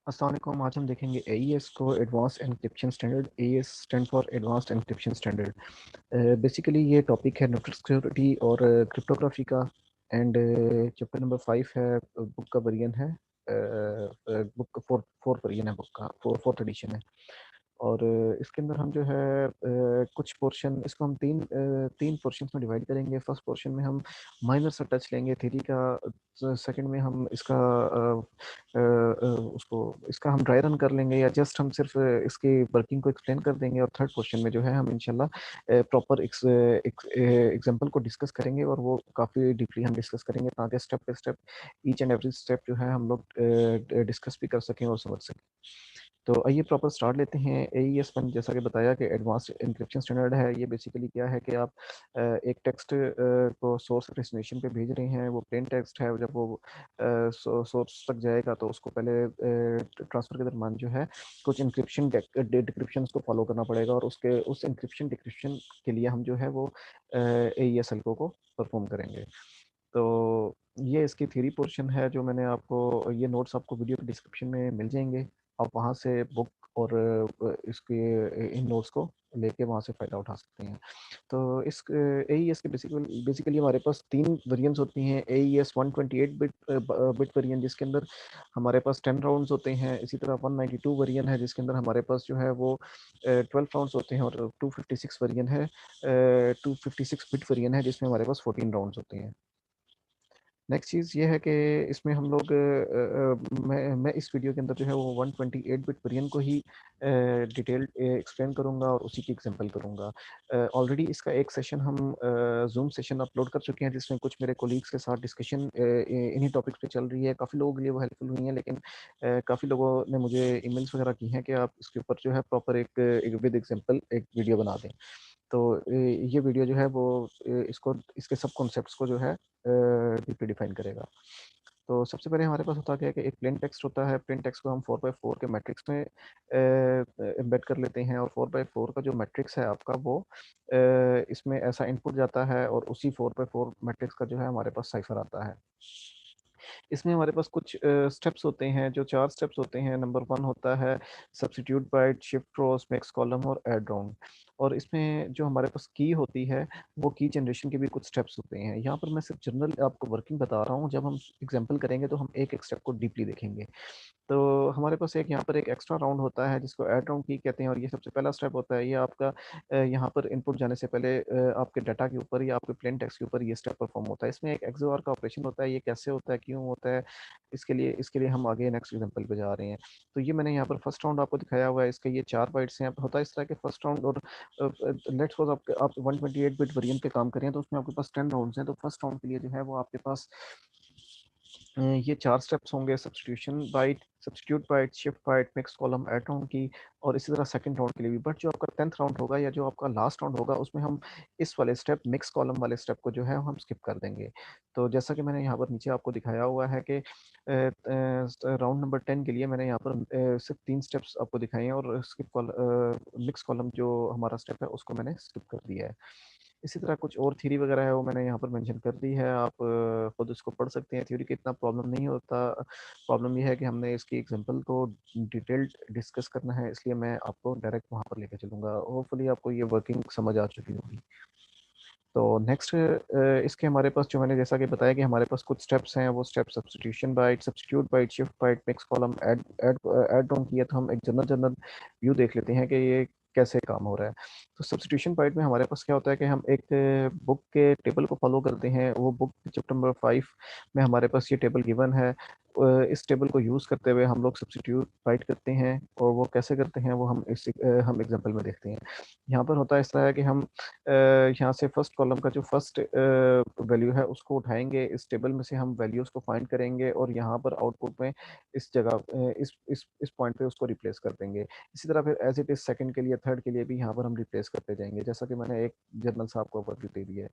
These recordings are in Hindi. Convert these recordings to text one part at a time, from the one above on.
अस्सलाम वालेकुम। आज हम देखेंगे AES को, advance encryption standard. AES stand for advanced encryption standard. Basically ये टॉपिक है नेटवर्क सिक्योरिटी और क्रिप्टोग्राफी का। एंड चैप्टर नंबर 5 है, बुक का वर्जन है, बुक का फोर्थ वर्जन है, बुक का फोर्थ एडिशन है। और इसके अंदर हम जो है कुछ पोर्शन, इसको हम तीन पोर्शन में डिवाइड करेंगे। फर्स्ट पोर्शन में हम माइनर सा टच लेंगे थ्योरी का। सेकंड में हम इसका उसको इसका हम ड्राई रन कर लेंगे, या जस्ट हम सिर्फ इसकी वर्किंग को एक्सप्लेन कर देंगे। और थर्ड क्वेश्चन में जो है हम इंशाल्लाह प्रॉपर एग्जांपल को डिस्कस करेंगे, और वो काफ़ी डीपली हम डिस्कस करेंगे ताकि step by step each and every step जो है हम लोग डिस्कस भी कर सकें और समझ सकें। तो आइए प्रॉपर स्टार्ट लेते हैं। AES वन, जैसा कि बताया कि एडवांस्ड एन्क्रिप्शन स्टैंडर्ड है। ये बेसिकली क्या है कि आप एक टेक्स्ट को सोर्स डेस्टिनेशन पे भेज रहे हैं। वो प्लेन टेक्स्ट है, जब वो सोर्स तक जाएगा तो उसको पहले ट्रांसफर के दरमियान जो है कुछ इंक्रिप्शन डिक्रिप्शन को फॉलो करना पड़ेगा, और उसके उस इंक्रिप्शन डिक्रिप्शन के लिए हम जो है वो AES एल्गो को परफॉर्म करेंगे। तो ये इसकी थ्योरी पोर्शन है, जो मैंने आपको, ये नोट्स आपको वीडियो के डिस्क्रिप्शन में मिल जाएंगे। आप वहाँ से बुक और इसके इन नोट्स को लेके वहाँ से फ़ायदा उठा सकते हैं। तो इस AES के बेसिकली हमारे पास तीन वेरिएंट्स होती हैं। AES 128 बिट वेरिएंट, जिसके अंदर हमारे पास 10 राउंड्स होते हैं। इसी तरह 192 वेरिएंट है, जिसके अंदर हमारे पास जो है वो 12 राउंड्स होते हैं। और 256 वेरिएंट है, 256 बिट वेरिएंट है, जिसमें हमारे पास 14 राउंड्स होते हैं। नेक्स्ट चीज़ ये है कि इसमें हम लोग मैं इस वीडियो के अंदर जो है वो 128 बिट वेरिएंट को ही डिटेल एक्सप्लेन करूंगा और उसी की एग्जांपल करूंगा। ऑलरेडी इसका एक सेशन हम जूम सेशन अपलोड कर चुके हैं, जिसमें कुछ मेरे कोलीग्स के साथ डिस्कशन इन्हीं टॉपिक्स पे चल रही है। काफ़ी लोगों के लिए वो हेल्पफुल हुई है, लेकिन काफ़ी लोगों ने मुझे ईमेल्स वगैरह की हैं कि आप इसके ऊपर जो है प्रॉपर एक विद एग्जांपल एक वीडियो बना दें। तो ये वीडियो जो है वो इसको, इसके सब कॉन्सेप्ट्स को जो है डीपली डिफाइन करेगा। तो सबसे पहले हमारे पास होता क्या है कि एक प्लेन टेक्स्ट होता है। प्लेन टेक्स्ट को हम 4x4 के मैट्रिक्स में एम्बेड कर लेते हैं, और 4x4 का जो मैट्रिक्स है आपका वो इसमें ऐसा इनपुट जाता है, और उसी 4x4 मैट्रिक्स का जो है हमारे पास साइफर आता है। इसमें हमारे पास कुछ स्टेप्स होते हैं, जो 4 स्टेप्स होते हैं। नंबर 1 होता है सब्स्टिट्यूट बाइट, शिफ्ट रोज, मैक्स कॉलम और ऐड राउंड। और इसमें जो हमारे पास की होती है, वो की जनरेशन के भी कुछ स्टेप्स होते हैं। यहाँ पर मैं सिर्फ जनरल आपको वर्किंग बता रहा हूँ। जब हम एग्जांपल करेंगे तो हम एक एक स्टेप को डीपली देखेंगे। तो हमारे पास एक यहाँ पर एक एक्स्ट्रा राउंड होता है, जिसको ऐड राउंड की कहते हैं, और ये सबसे पहला स्टेप होता है। ये आपका यहाँ पर इनपुट जाने से पहले आपके डाटा के ऊपर या आपके प्लेन टेक्स्ट के ऊपर ये स्टेप परफॉर्म होता है। इसमें एक एक्सओआर का ऑपरेशन होता है। ये कैसे होता है, क्यों होता है, इसके लिए हम आगे नेक्स्ट एग्जांपल पे जा रहे हैं। तो ये मैंने यहाँ पर फर्स्ट राउंड आपको दिखाया हुआ है। इसके ये 4 बाइट्स हैं। होता है इस तरह के फर्स्ट राउंड। और लेट्स सपोज आप 128 बिट वेरिएंट पे काम करें, तो उसमें आपके पास 10 राउंड्स हैं। तो फर्स्ट राउंड के लिए जो है वो आपके पास ये 4 स्टेप्स होंगे: substitution byte, substitute byte, shift byte, mix column, add round key. और इसी तरह सेकंड राउंड के लिए भी। बट जो आपका 10th राउंड होगा, या जो आपका लास्ट राउंड होगा, उसमें हम इस वाले स्टेप, मिक्स कॉलम वाले स्टेप को जो है हम स्किप कर देंगे। तो जैसा कि मैंने यहाँ पर नीचे आपको दिखाया हुआ है कि राउंड नंबर 10 के लिए मैंने यहाँ पर सिर्फ 3 स्टेप्स आपको दिखाए हैं, और मिक्स कॉलम जो हमारा स्टेप है उसको मैंने स्किप कर दिया है। इसी तरह कुछ और थ्योरी वगैरह है, वो मैंने यहाँ पर मेंशन कर दी है। आप खुद इसको पढ़ सकते हैं। थ्योरी का इतना प्रॉब्लम नहीं होता। प्रॉब्लम ये है कि हमने इसकी एग्जांपल को डिटेल्ड डिस्कस करना है, इसलिए मैं आपको डायरेक्ट वहाँ पर लेकर चलूँगा। होपफुली आपको ये वर्किंग समझ आ चुकी होगी। तो नेक्स्ट इसके हमारे पास, जो मैंने जैसा कि बताया कि हमारे पास कुछ स्टेप्स हैं। वो step substitution byte, substitute byte, shift byte, mix column, add add add down किया। तो हम एक जनरल जनरल व्यू देख लेते हैं कि ये कैसे काम हो रहा है। तो सब्स्टिट्यूशन बाइट में हमारे पास क्या होता है कि हम एक बुक के टेबल को फॉलो करते हैं। वो बुक चैप्टर नंबर 5 में हमारे पास ये टेबल गिवन है। इस टेबल को यूज़ करते हुए हम लोग सब्स्टिट्यूट बाइट करते हैं, और वो कैसे करते हैं वो हम एग्जांपल में देखते हैं। यहाँ पर होता है इस तरह है कि हम यहाँ से फर्स्ट कॉलम का जो फर्स्ट वैल्यू है उसको उठाएंगे। इस टेबल में से हम वैल्यूज को फाइंड करेंगे, और यहाँ पर आउटपुट में इस जगह इस पॉइंट पे उसको रिप्लेस कर देंगे। इसी तरह फिर एज इट इज सेकंड के लिए, थर्ड के लिए भी यहाँ पर हम रिप्लेस करते जाएंगे, जैसा कि मैंने एक जर्नल साहब को ओवरव्यू दे दिया है।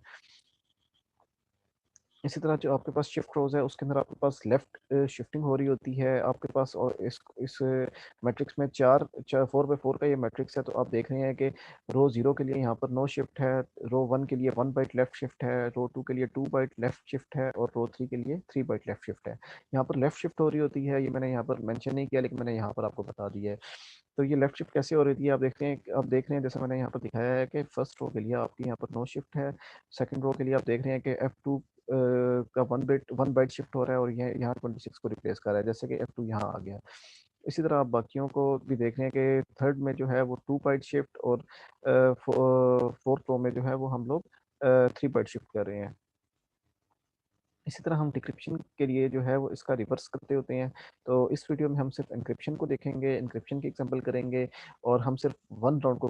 इसी तरह जो आपके पास शिफ्ट रोज है उसके अंदर आपके पास लेफ्ट शिफ्टिंग हो रही होती है आपके पास, और इस मैट्रिक्स में चार 4 बाई 4 का ये मैट्रिक्स है। तो आप देख रहे हैं कि रो जीरो के लिए यहाँ पर नो शिफ्ट है, रो वन के लिए 1 बाइट लेफ्ट शिफ्ट है, रो टू के लिए 2 बाइट लेफ्ट शिफ्ट है, और रो थ्री के लिए 3 बाइट लेफ्ट शिफ्ट है। यहाँ पर लेफ्ट शिफ्ट हो रही होती है, ये मैंने यहाँ पर मेंशन नहीं किया लेकिन मैंने यहाँ पर आपको बता दिया है। तो ये लेफ्ट शिफ्ट कैसे हो रही थी, आप देख रहे हैं जैसे मैंने यहाँ पर दिखाया है कि फर्स्ट रो के लिए आपकी यहाँ पर नो शिफ्ट है, सेकंड रो के लिए आप देख रहे हैं कि F2 का 1 बाइट शिफ्ट हो रहा है और ये यहाँ 26 को रिप्लेस कर रहा है, जैसे कि F2 यहाँ आ गया। इसी तरह आप बाकियों को भी देख रहे हैं कि थर्ड में जो है वो 2 बाइट शिफ्ट, और फोर्थ रो में जो है वो हम लोग 3 बाइट शिफ्ट कर रहे हैं। इसी तरह हम डिक्रिप्शन के लिए जो है वो इसका रिवर्स करते होते हैं। तो इस वीडियो में हम सिर्फ इंक्रिप्शन को देखेंगे, इंक्रिप्शन की एग्जांपल करेंगे, और हम सिर्फ 1 राउंड को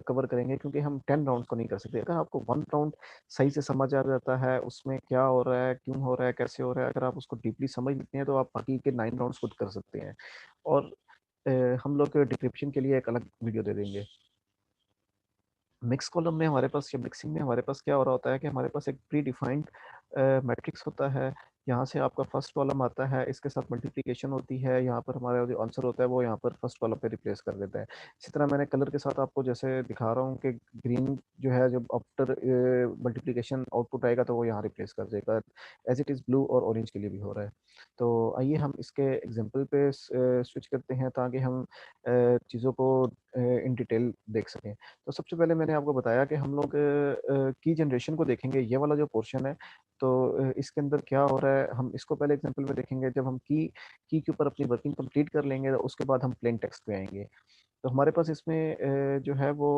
कवर करेंगे, क्योंकि हम 10 राउंड्स को नहीं कर सकते। अगर आपको 1 राउंड सही से समझ आ जाता है, उसमें क्या हो रहा है, क्यों हो रहा है, कैसे हो रहा है, अगर आप उसको डीपली समझ लेते हैं तो आप बाकी के 9 राउंड्स खुद कर सकते हैं। और अ, हम लोग डिक्रिप्शन के लिए एक अलग वीडियो दे देंगे। मिक्स कॉलम में हमारे पास या मिक्सिंग में हमारे पास क्या हो रहा होता है कि हमारे पास एक प्री डिफाइंड मैट्रिक्स होता है। यहाँ से आपका फर्स्ट कॉलम आता है, इसके साथ मल्टीप्लिकेशन होती है, यहाँ पर हमारा जो आंसर होता है वो यहाँ पर फर्स्ट कॉलम पे रिप्लेस कर देता है। इसी तरह मैंने कलर के साथ आपको जैसे दिखा रहा हूँ कि ग्रीन जो है जब आफ्टर मल्टीप्लिकेशन आउटपुट आएगा तो वो यहाँ रिप्लेस कर देगा, एज इट इज़ ब्लू और ऑरेंज के लिए भी हो रहा है। तो आइए हम इसके एग्जाम्पल पे स्विच करते हैं ताकि हम चीज़ों को इन डिटेल देख सकें। तो सबसे पहले मैंने आपको बताया कि हम लोग की जनरेशन को देखेंगे, ये वाला जो पोर्शन है। तो इसके अंदर क्या हो रहा है, हम इसको पहले एग्जांपल में देखेंगे। जब हम की के ऊपर अपनी वर्किंग कंप्लीट कर लेंगे तो उसके बाद हम प्लेन टेक्स्ट पे आएंगे। तो हमारे पास इसमें जो है वो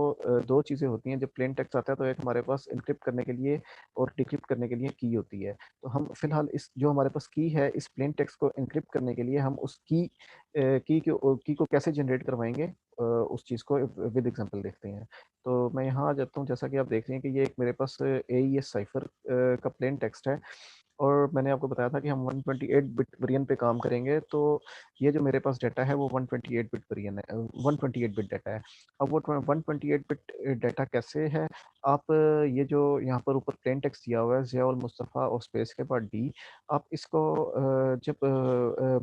दो चीज़ें होती हैं। जब प्लेन टेक्स्ट आता है तो एक हमारे पास इनक्रिप्ट करने के लिए और डिक्रिप्ट करने के लिए की होती है। तो हम फिलहाल इस जो हमारे पास की है, इस प्लेन टेक्स्ट को इनक्रिप्ट करने के लिए हम उस की को कैसे जनरेट करवाएंगे, उस चीज़ को विद एग्जांपल देखते हैं। तो मैं यहाँ आ जाता हूँ। जैसा कि आप देख रहे हैं कि ये एक मेरे पास AES साइफर का प्लेन टेक्स्ट है, और मैंने आपको बताया था कि हम 128 बिट वेरिएंट पे काम करेंगे। तो ये जो मेरे पास डाटा है वो 128 बिट वेरिएंट है, 128 बिट डाटा है। अब वो 128 बिट डाटा कैसे है, आप ये जो यहाँ पर ऊपर प्लेन टेक्स्ट दिया हुआ है ज़ियाउल मुस्तफ़ा और स्पेस के बाद डी, आप इसको जब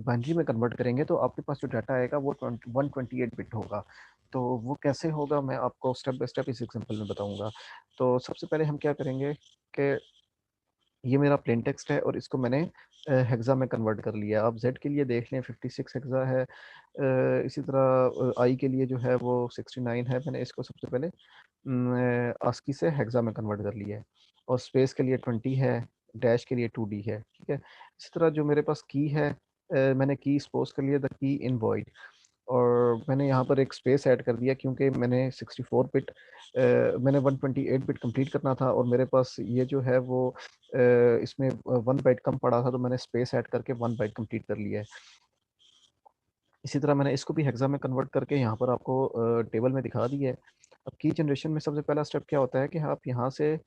बाइनरी में कन्वर्ट करेंगे तो आपके पास जो डाटा आएगा वो 128 बिट होगा। तो वो कैसे होगा मैं आपको स्टेप बाय स्टेप इस एग्जांपल में बताऊंगा। तो सबसे पहले हम क्या करेंगे कि ये मेरा प्लेन टेक्स्ट है और इसको मैंने हेक्सा में कन्वर्ट कर लिया। आप जेड के लिए देख लें 56 हेक्सा है, इसी तरह आई के लिए जो है वो 69 है। मैंने इसको सबसे पहले आस्की से हेक्सा में कन्वर्ट कर लिया है, और स्पेस के लिए 20 है, डैश के लिए 2D है, ठीक है। इसी तरह जो मेरे पास की है, मैंने की सपोज कर लिया द की इन वॉइड, और मैंने यहाँ पर एक स्पेस ऐड कर दिया क्योंकि मैंने 64 बिट मैंने 128 बिट कंप्लीट करना था, और मेरे पास ये जो है वो इसमें 1 बाइट कम पड़ा था, तो मैंने स्पेस ऐड करके 1 बाइट कंप्लीट कर लिया है। इसी तरह मैंने इसको भी हेक्सा में कन्वर्ट करके यहाँ पर आपको टेबल में दिखा दिया है। अब की जनरेशन में सबसे पहला स्टेप क्या होता है कि आप यहाँ से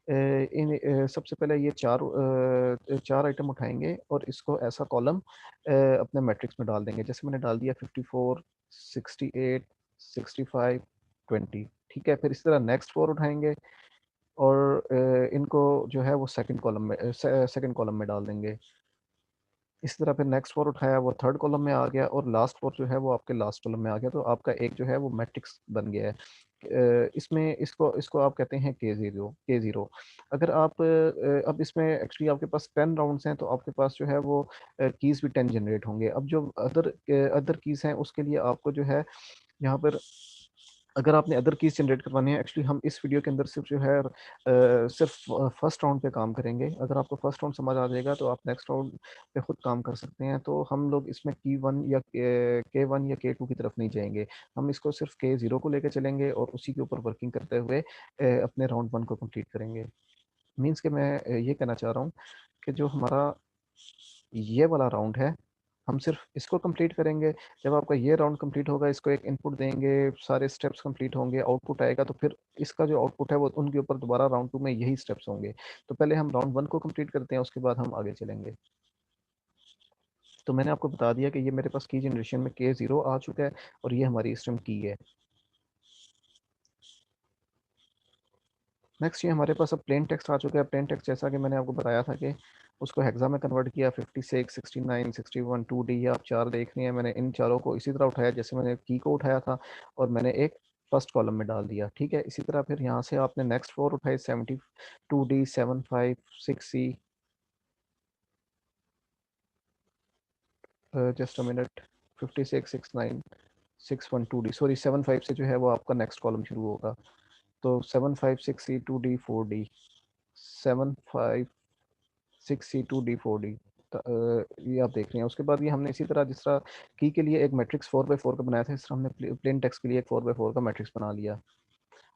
सबसे पहले ये चार आइटम उठाएंगे और इसको ऐसा कॉलम अपने मैट्रिक्स में डाल देंगे। जैसे मैंने डाल दिया 54, 68, 65, 20, ठीक है। फिर इसी तरह नेक्स्ट 4 उठाएंगे और इनको जो है वो सेकंड कॉलम में डाल देंगे। इस तरह फिर नेक्स्ट 4 उठाया, वो थर्ड कॉलम में आ गया, और लास्ट 4 जो है वो आपके लास्ट कॉलम में आ गया। तो आपका एक जो है वो मैट्रिक्स बन गया है। इसमें इसको इसको आप कहते हैं के ज़ीरो। अगर आप अब इसमें एक्चुअली आपके पास 10 राउंड्स हैं, तो आपके पास जो है वो कीज़ भी 10 जनरेट होंगे। अब जो अदर कीज़ हैं उसके लिए आपको जो है यहाँ पर, अगर आपने अदर कीज जनरेट करवानी है, एक्चुअली हम इस वीडियो के अंदर सिर्फ जो है सिर्फ फर्स्ट राउंड पे काम करेंगे। अगर आपको फर्स्ट राउंड समझ आ जाएगा तो आप नेक्स्ट राउंड पे खुद काम कर सकते हैं। तो हम लोग इसमें के वन या के टू की तरफ नहीं जाएंगे, हम इसको सिर्फ के ज़ीरो को लेकर चलेंगे और उसी के ऊपर वर्किंग करते हुए अपने राउंड 1 को कंप्लीट करेंगे। मीन्स कि मैं ये कहना चाह रहा हूँ कि जो हमारा ये वाला राउंड है, हम सिर्फ इसको कंप्लीट करेंगे। जब आपका ये राउंड कंप्लीट होगा, इसको एक इनपुट देंगे, सारे स्टेप्स कंप्लीट होंगे, आउटपुट आएगा, तो फिर इसका जो आउटपुट है वो उनके ऊपर दोबारा राउंड 2 में यही स्टेप्स होंगे। तो पहले हम राउंड 1 को कंप्लीट करते हैं, उसके बाद हम आगे चलेंगे। तो मैंने आपको बता दिया कि ये मेरे पास की जनरेशन में के ज़ीरो आ चुका है और ये हमारी स्ट्रीम की है। नेक्स्ट ये हमारे पास अब प्लेन टेक्स्ट आ चुका है। प्लेन टेक्स्ट जैसा कि मैंने आपको बताया था कि उसको हेक्सा में कन्वर्ट किया, 56, 69, 61, 2D, ये आप चार देख रहे हैं। मैंने इन चारों को इसी तरह उठाया जैसे मैंने की को उठाया था, और मैंने एक फर्स्ट कॉलम में डाल दिया। ठीक है, इसी तरह फिर यहाँ से आपने नेक्स्ट फोर उठाए, 72D, 75, 6C, just a minute, 56, 69, 61, 2D, sorry 75 से जो है वो आपका नेक्स्ट कॉलम शुरू होगा। तो 75, 6C, 2D, 4D, 75, 6C, 2D, 4D, ये आप देख रहे हैं। उसके बाद ये हमने इसी तरह जिस तरह की के लिए एक मैट्रिक्स 4x4 का बनाया था, इस तरह हमने प्लेन टेक्स्ट के लिए एक 4x4 का मैट्रिक्स बना लिया।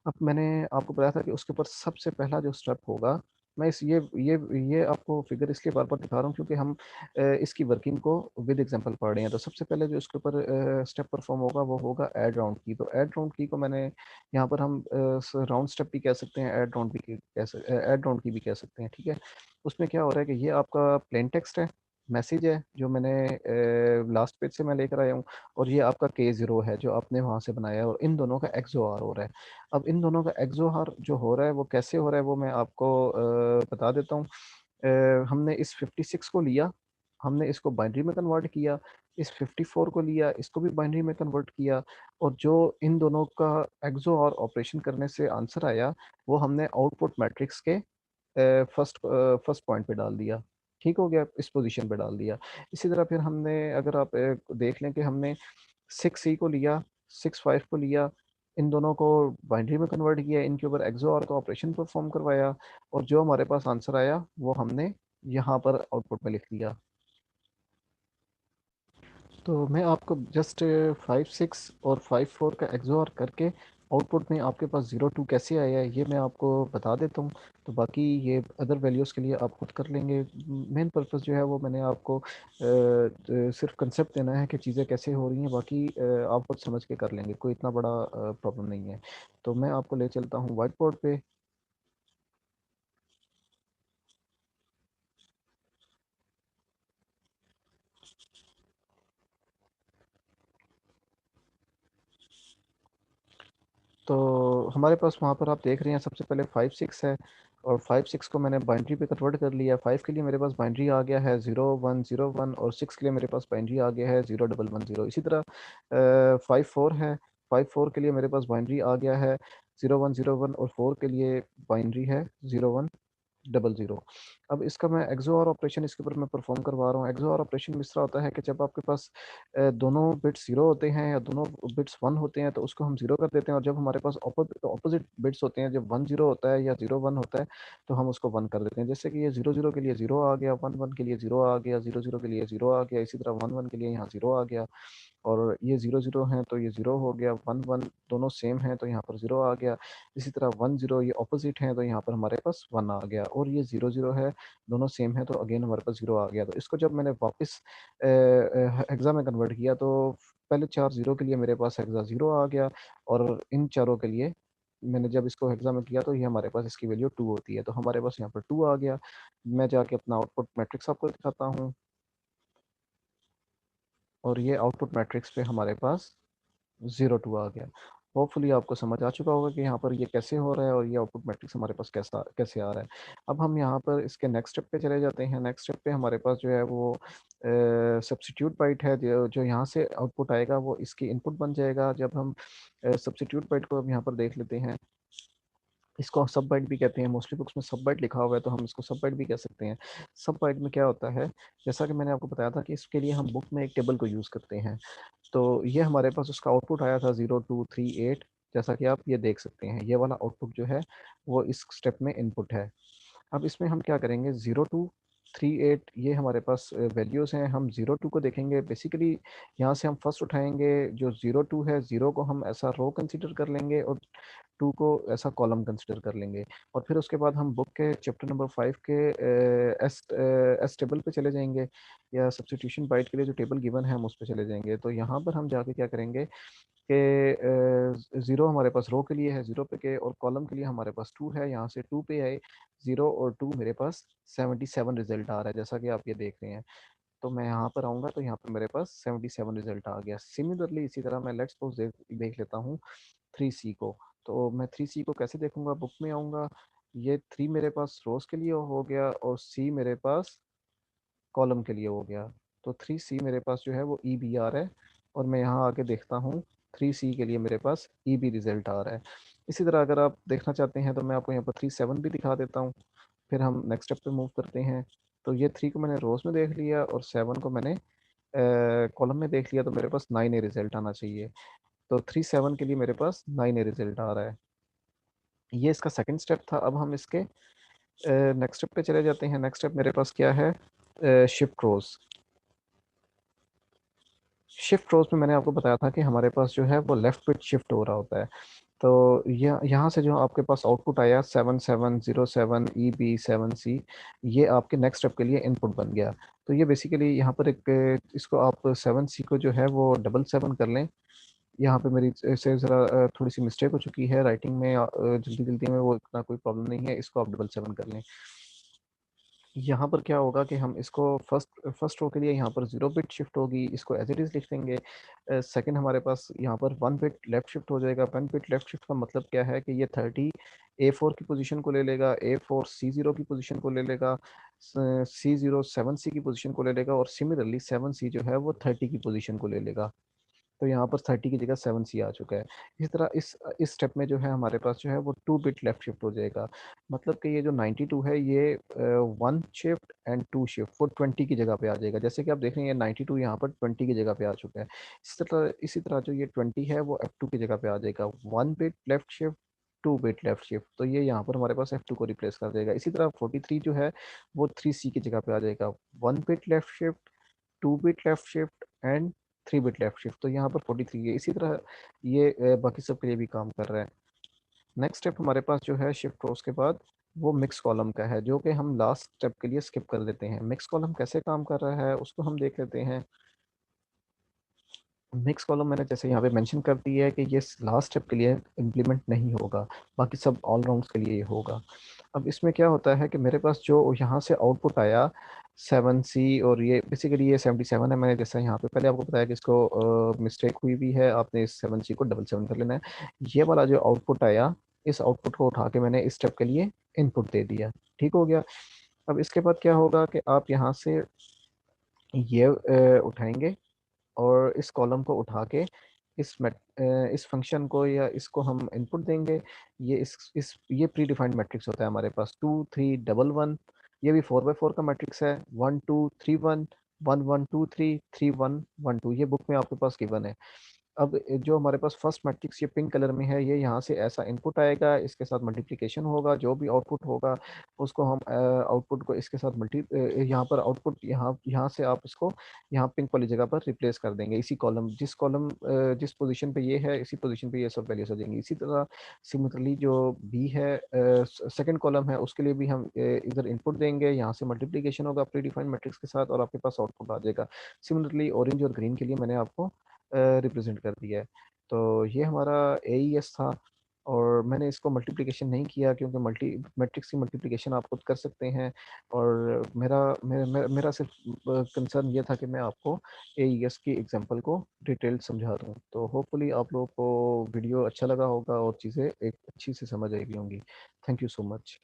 अब मैंने आपको बताया था कि उसके ऊपर सबसे पहला जो स्टेप होगा, मैं इस ये आपको फिगर इसलिए बार बार दिखा रहा हूँ क्योंकि हम इसकी वर्किंग को विद एग्जांपल पढ़ रहे हैं। तो सबसे पहले जो इसके ऊपर स्टेप परफॉर्म होगा वो होगा ऐड राउंड की। तो ऐड राउंड की को मैंने यहाँ पर हम राउंड स्टेप भी कह सकते हैं, ऐड राउंड भी ऐड राउंड की भी कह सकते हैं। ठीक है, उसमें क्या हो रहा है कि ये आपका प्लेन टेक्स्ट है, मैसेज है जो मैंने लास्ट पेज से मैं लेकर आया हूँ, और ये आपका K0 है जो आपने वहां से बनाया है, और इन दोनों का XOR हो रहा है। अब इन दोनों का XOR जो हो रहा है वो कैसे हो रहा है वो मैं आपको बता देता हूँ। हमने इस 56 को लिया, हमने इसको बाइनरी में कन्वर्ट किया, इस 54 को लिया, इसको भी बाइनरी में कन्वर्ट किया, और जो इन दोनों का XOR ऑपरेशन करने से आंसर आया वो हमने आउटपुट मैट्रिक्स के फर्स्ट फर्स्ट पॉइंट पे डाल दिया। ठीक हो गया, इस पोजीशन पे डाल दिया। इसी तरह फिर हमने, अगर आप देख लें कि हमने 6C को लिया, 65 को लिया, इन दोनों को बाइनरी में कन्वर्ट किया, इनके ऊपर एक्सओआर का ऑपरेशन परफॉर्म करवाया, और जो हमारे पास आंसर आया वो हमने यहाँ पर आउटपुट में लिख दिया। तो मैं आपको जस्ट 56 और 54 का एक्सओआर करके आउटपुट में आपके पास 02 कैसे आया है ये मैं आपको बता देता हूँ। तो बाकी ये अदर वैल्यूज़ के लिए आप खुद कर लेंगे। मेन पर्पस जो है वो मैंने आपको सिर्फ कंसेप्ट देना है कि चीज़ें कैसे हो रही हैं, बाकी आप खुद समझ के कर लेंगे, कोई इतना बड़ा प्रॉब्लम नहीं है। तो मैं आपको ले चलता हूँ वाइट बोर्ड पे। तो हमारे पास वहाँ पर आप देख रहे हैं सबसे पहले 5 6 है, और 5 6 को मैंने बाइनरी पे कन्वर्ट कर लिया। 5 के लिए मेरे पास बाइनरी आ गया है 0101, और 6 के लिए मेरे पास बाइनरी आ गया है 0110। इसी तरह 5 4 है, 5 4 के लिए मेरे पास बाइनरी आ गया है 0101, और 4 के लिए बाइनरी है 0100। अब इसका मैं एक्सओआर ऑपरेशन इसके ऊपर मैं परफॉर्म करवा रहा हूँ। एक्सओआर ऑपरेशन इस तरह होता है कि जब आपके पास दोनों बिट्स जीरो होते हैं या दोनों बिट्स वन होते हैं तो उसको हम जीरो कर देते हैं, और जब हमारे पास ऑपोजिट बिट्स होते हैं, जब 1 0 होता है या 0 1 होता है तो हम उसको वन कर देते हैं। जैसे कि ये 0 0 के लिए जीरो आ गया, 1 1 के लिए जीरो आ गया, 0 0 के लिए जीरो आ गया, इसी तरह 1 1 के लिए यहाँ जीरो आ गया, और ये 0 0 हैं तो ये जीरो हो गया, 1 1 दोनों सेम हैं तो यहाँ पर जीरो आ गया। इसी तरह 1 0 ये ऑपोजिट हैं तो यहाँ पर हमारे पास वन आ गया, और ये 0 0 है, दोनों सेम है तो अगेन हमारे पास जीरो आ गया। तो इसको जब मैंने वापस हेक्सा में कन्वर्ट किया तो पहले चार जीरो के लिए मेरे पास हेक्सा जीरो आ गया, और इन चारों के लिए मैंने जब इसको हेक्सा में किया तो ये हमारे पास इसकी वैल्यू टू होती है, तो हमारे पास यहाँ पर टू आ गया। मैं जाके अपना आउटपुट मैट्रिक्स आपको दिखाता हूँ, और ये आउटपुट मैट्रिक्स पे हमारे पास 0 2 आ गया। होपफुली आपको समझ आ चुका होगा कि यहाँ पर ये कैसे हो रहा है और ये आउटपुट मैट्रिक्स हमारे पास कैसा कैसे आ रहा है। अब हम यहाँ पर इसके नेक्स्ट स्टेप पे चले जाते हैं। नेक्स्ट स्टेप पे हमारे पास जो है वो सब्स्टिट्यूट बाइट है, जो यहाँ से आउटपुट आएगा वो इसकी इनपुट बन जाएगा। जब हम सब्स्टिट्यूट बाइट को हम यहाँ पर देख लेते हैं, इसको सब बाइट भी कहते हैं, मोस्टली बुक्स में सब बाइट लिखा हुआ है तो हम इसको सब बाइट भी कह सकते हैं। सब बाइट में क्या होता है, जैसा कि मैंने आपको बताया था कि इसके लिए हम बुक में एक टेबल को यूज़ करते हैं। तो ये हमारे पास उसका आउटपुट आया था 0238, जैसा कि आप ये देख सकते हैं। ये वाला आउटपुट जो है वो इस स्टेप में इनपुट है। अब इसमें हम क्या करेंगे, 0238 ये हमारे पास वैल्यूज़ हैं। हम 02 को देखेंगे, बेसिकली यहाँ से हम फर्स्ट उठाएंगे, जो 02 है, जीरो को हम ऐसा रो कंसीडर कर लेंगे और टू को ऐसा कॉलम कंसिडर कर लेंगे, और फिर उसके बाद हम बुक के चैप्टर नंबर 5 के एस टेबल पे चले जाएंगे, या सब्स्टिट्यूशन बाइट के लिए जो टेबल गिवन है हम उस पर चले जाएंगे। तो यहाँ पर हम जाके क्या करेंगे कि ज़ीरो हमारे पास रो के लिए है, ज़ीरो पे के, और कॉलम के लिए हमारे पास टू है, यहाँ से टू पे आए, ज़ीरो और टू मेरे पास 77 रिजल्ट आ रहा है, जैसा कि आप ये देख रहे हैं। तो मैं यहाँ पर आऊँगा तो यहाँ पर मेरे पास 77 रिजल्ट आ गया। सिमिलरली इसी तरह मैं लेट्स सपोज देख लेता हूँ 3C को। तो मैं 3C को कैसे देखूंगा, बुक में आऊँगा, ये 3 मेरे पास रोज के लिए हो गया और सी मेरे पास कॉलम के लिए हो गया। तो 3C मेरे पास जो है वो EB आ रहा है और मैं यहाँ आके देखता हूँ 3C के लिए मेरे पास EB रिजल्ट आ रहा है। इसी तरह अगर आप देखना चाहते हैं तो मैं आपको यहाँ पर 3-7 भी दिखा देता हूँ। फिर हम नेक्स्ट स्टेप पे मूव करते हैं। तो ये 3 को मैंने रोज में देख लिया और 7 को मैंने कॉलम में देख लिया, तो मेरे पास 9A रिजल्ट आना चाहिए। तो 3-7 के लिए मेरे पास 9A रिजल्ट आ रहा है। ये इसका सेकंड स्टेप था। अब हम इसके नेक्स्ट स्टेप पे चले जाते हैं। नेक्स्ट स्टेप मेरे पास क्या है, शिफ्ट रोज। शिफ्ट रोज में मैंने आपको बताया था कि हमारे पास जो है वो लेफ्ट बिट शिफ्ट हो रहा होता है। तो यहाँ से जो आपके पास आउटपुट आया 7707 EB7C, ये आपके नेक्स्ट स्टेप के लिए इनपुट बन गया। तो ये बेसिकली यहाँ पर एक, इसको आप 7C को जो है वो 777 कर लें। यहाँ पे मेरी से ज़रा थोड़ी सी मिस्टेक हो चुकी है राइटिंग में, जल्दी जल्दी में, वो इतना कोई प्रॉब्लम नहीं है, इसको आप 777 कर लें। यहाँ पर क्या होगा कि हम इसको फर्स्ट फर्स्ट रो के लिए यहाँ पर 0 बिट शिफ्ट होगी, इसको एज इट इज़ लिख देंगे। सेकंड हमारे पास यहाँ पर 1 बिट लेफ्ट शिफ्ट हो जाएगा। 1 बिट लेफ्ट शिफ्ट का मतलब क्या है कि ये 30 A4 की पोजीशन को ले लेगा, A4 C0 की पोजीशन को ले लेगा, C0 7C की पोजीशन को ले लेगा और सिमिलरली 7C जो है वो 30 की पोजीशन को ले लेगा। तो यहाँ पर 30 की जगह 7C आ चुका है। इसी तरह इस स्टेप में जो है हमारे पास जो है वो 2 बिट लेफ्ट शिफ्ट हो जाएगा। मतलब कि ये जो 92 है ये 1 शिफ्ट एंड 2 शिफ्ट वो 20 की जगह पे आ जाएगा। जैसे कि आप देख रहे हैं 92 यहाँ पर 20 की जगह पे आ चुका है। इसी तरह जो ये 20 है वो F2 की जगह पे आ जाएगा। 1 bit left shift, 2 bit left shift, तो ये यहाँ पर हमारे पास F2 को रिप्लेस कर देगा। इसी तरह 43 जो है वो 3C की जगह पे आ जाएगा। 1 bit left shift, 2 bit left shift and 3 bit left shift, तो यहाँ पर 43 है। इसी तरह ये बाकी सब के लिए भी काम कर रहा है। नेक्स्ट स्टेप हमारे पास जो है शिफ्ट रोज के बाद वो मिक्स कॉलम का है, जो कि हम लास्ट स्टेप के लिए स्किप कर देते हैं। मिक्स कॉलम कैसे काम कर रहा है उसको हम देख लेते हैं। मिक्स कॉलम मैंने जैसे यहाँ पे मेंशन कर दी है कि ये लास्ट स्टेप के लिए इम्प्लीमेंट नहीं होगा, बाकी सब ऑल राउंड्स के लिए ये होगा। अब इसमें क्या होता है कि मेरे पास जो यहाँ से आउटपुट आया 7C और ये बेसिकली ये 77 है। मैंने जैसा यहाँ पे पहले आपको बताया कि इसको मिस्टेक हुई भी है, आपने इस 7C को 777 कर लेना है। ये वाला जो आउटपुट आया, इस आउटपुट को उठा के मैंने इस स्टेप के लिए इनपुट दे दिया। ठीक हो गया। अब इसके बाद क्या होगा कि आप यहाँ से ये उठाएंगे और इस कॉलम को उठा के इस फंक्शन को या इसको हम इनपुट देंगे। ये इस ये प्री डिफाइंड मैट्रिक्स होता है हमारे पास 2 3 1 1। ये भी 4x4 का मैट्रिक्स है, 1 2 3 1, 1 1 2 3 3 1 1 2, ये बुक में आपके पास गिवन है। अब जो हमारे पास फर्स्ट मैट्रिक्स ये पिंक कलर में है, ये यहाँ से ऐसा इनपुट आएगा, इसके साथ मल्टीप्लिकेशन होगा, जो भी आउटपुट होगा उसको हम आउटपुट को इसके साथ यहाँ पर आउटपुट यहाँ से आप इसको यहाँ पिंक वाली जगह पर रिप्लेस कर देंगे। इसी कॉलम जिस पोजीशन पे ये है, इसी पोजीशन पे ये सब वैल्यूज हो जाएंगी। इसी तरह सिमिलरली जो बी है, सेकंड कॉलम है, उसके लिए भी हम इधर इनपुट देंगे, यहाँ से मल्टीप्लिकेशन होगा प्री डिफाइंड मैट्रिक्स के साथ और आपके पास आउटपुट आ जाएगा। सिमिलरली ऑरेंज और ग्रीन के लिए मैंने आपको रिप्रेजेंट कर दिया है। तो ये हमारा AES था और मैंने इसको मल्टीप्लिकेशन नहीं किया क्योंकि मल्टी मैट्रिक्स की मल्टीप्लिकेशन आप खुद कर सकते हैं। और मेरा सिर्फ कंसर्न ये था कि मैं आपको AES की एग्जांपल को डिटेल समझा दूँ। तो होपफुली आप लोगों को वीडियो अच्छा लगा होगा और चीज़ें एक अच्छी से समझ आई होंगी। Thank you so much.